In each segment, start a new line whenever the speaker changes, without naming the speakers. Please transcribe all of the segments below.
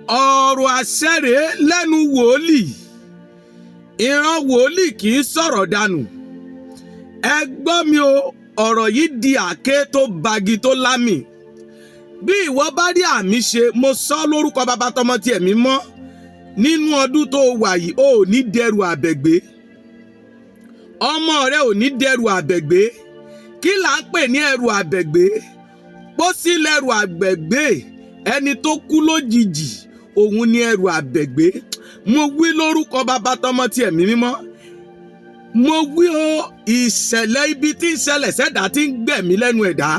ọ̀rọ̀ àṣẹ rèé lẹ́nu wòlíì. Ìran wòlíì kì í sọ̀rọ̀ dànù. Ẹ gbọ́ mi o, ọ̀rọ̀ yìí di àké tó bagi tó lámì. Bí ìwọ bá rí àmì ṣe, mo sọ lórúkọ Baba tọmọ ti ẹ̀mí mọ́. Nínú ọdún tó wà yìí, o ò ní dẹrù àbẹ̀gbé. Ọmọ rẹ ò ní dẹrù àbẹ̀gbé. Kí là ń pè ní ẹrù àbẹ̀gbé? Pósí lẹrù àbẹ̀gbé. Ẹni tó kú lójijì, òun ni ẹrù àbẹ̀gbé. Mo wí lórúkọ Baba tọmọ ti ẹ̀mí mímọ́. Mo wí o, ìṣẹ̀lẹ̀ ibi tí ń ṣẹlẹ̀ sẹ́dá tí ń gbẹ̀mí lẹ́nu ẹ̀dá,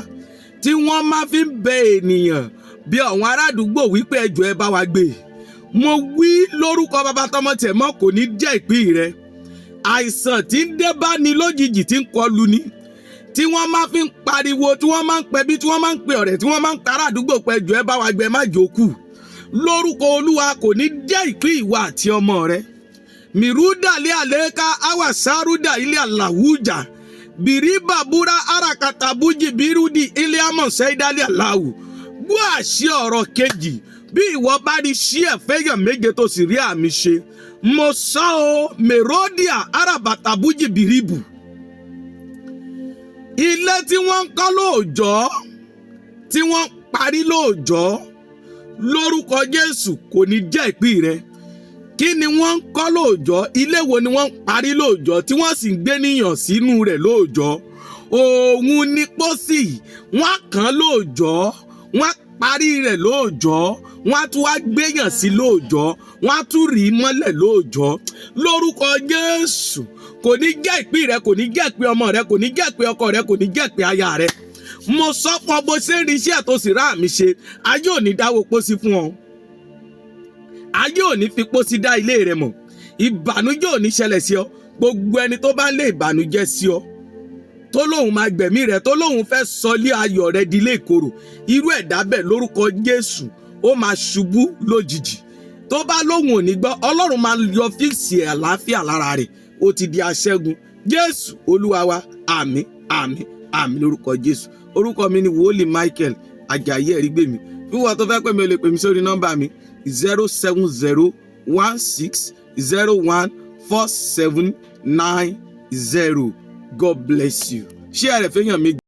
tí wọ́n máa fi ń bẹ ènìyàn bí àwọn ará àdúgbò wípé ẹ jọ̀ọ́ ẹ bá wa gbé. Mo wí lórúkọ Baba tọmọ ti ẹ̀mí mọ́, kò ní jẹ́ ìpín rẹ. Àìsàn tí ń dé bá ni lójijì tí ń kọlù ni, tí wọ́n máa fi ń pariwo, tí wọ́n máa ń pẹbí, tí wọ́n máa ń pe ọ̀rẹ́, tí wọ́n máa ń para àdúgbò pé ẹ jọ̀ọ́ ẹ bá wa gbé, má jókù. Lórúkọ Olúwa kò ní jẹ́ ìpín ìwà àti ọmọ rẹ. Miruda li aleka awa saruda ili alawuja. Biriba bura arakatabuji birudi ili amon seidali alawu. Bú àṣẹ ọ̀rọ̀ kejì, bí ìwọ bá rí sí ẹ̀fẹ́yàn méje tó sì rí àmì ṣe. Mo sọ o, Merodia arabatabuji biribu. Ilé tí wọ́n ń kọ́ lóòjọ́, tí wọ́n parí lóòjọ́, lórúkọ Jésù kò ní jẹ́ ìpín rẹ. Kí ni wọ́n ń kọ́ lóòjọ́? Ilé wo ni wọ́n ń parí lóòjọ́ tí wọ́n sì ń gbé níyàn sínú rẹ̀ lóòjọ́? Òun ni pósí. Wọ́n kàn lóòjọ́, wọ́n parí rẹ̀ lóòjọ́, wọ́n tún wá gbéyàn sí lóòjọ́, wọ́n tún rí mọ́lẹ̀ lóòjọ́. Lórúkọ Jésù kò ní jẹ́ ìpín rẹ, kò ní jẹ́ ìpín ọmọ rẹ, kò ní jẹ́ ìpín ọkọ rẹ, kò ní jẹ́ ìpín aya rẹ. Mo sọ fún ọ bó ṣe ń rí iṣẹ́ tó sì rá àmì ṣe, ayé ò ní dáwọ́ pósí fún ọ. Ayé ò ní fi pósí dá ilé rẹ mọ̀. Ìbànújẹ́ ò ní ṣẹlẹ̀ sí ọ. Gbogbo ẹni tó bá lé ìbànújẹ́ sí ọ, tó lóun máa gbẹ̀mí rẹ, tó lóun fẹ́ sọ ilé ayọ̀ rẹ di ilé ìkorò, irú ẹ̀dá bẹ́ẹ̀ lórúkọ Jésù ó máa ṣubú lójijì. Tó bá lóun ò ní gbọ́, Ọlọ́run máa yọ fíìsì àlàáfíà lára rẹ̀. Ó ti di aṣẹ́gun. Jésù Olúwa wa, àmín, àmín, àmín lórúkọ Jésù. Orúkọ mi ni Wòlíì Michael Ajayi Ẹ̀rígbèmí. Fíwọ́ tó fẹ́ pè mí, o lè pè mí sórí nọ́mbà mi 07016014790. God bless you. Share rẹ̀ fẹ́yàn mi.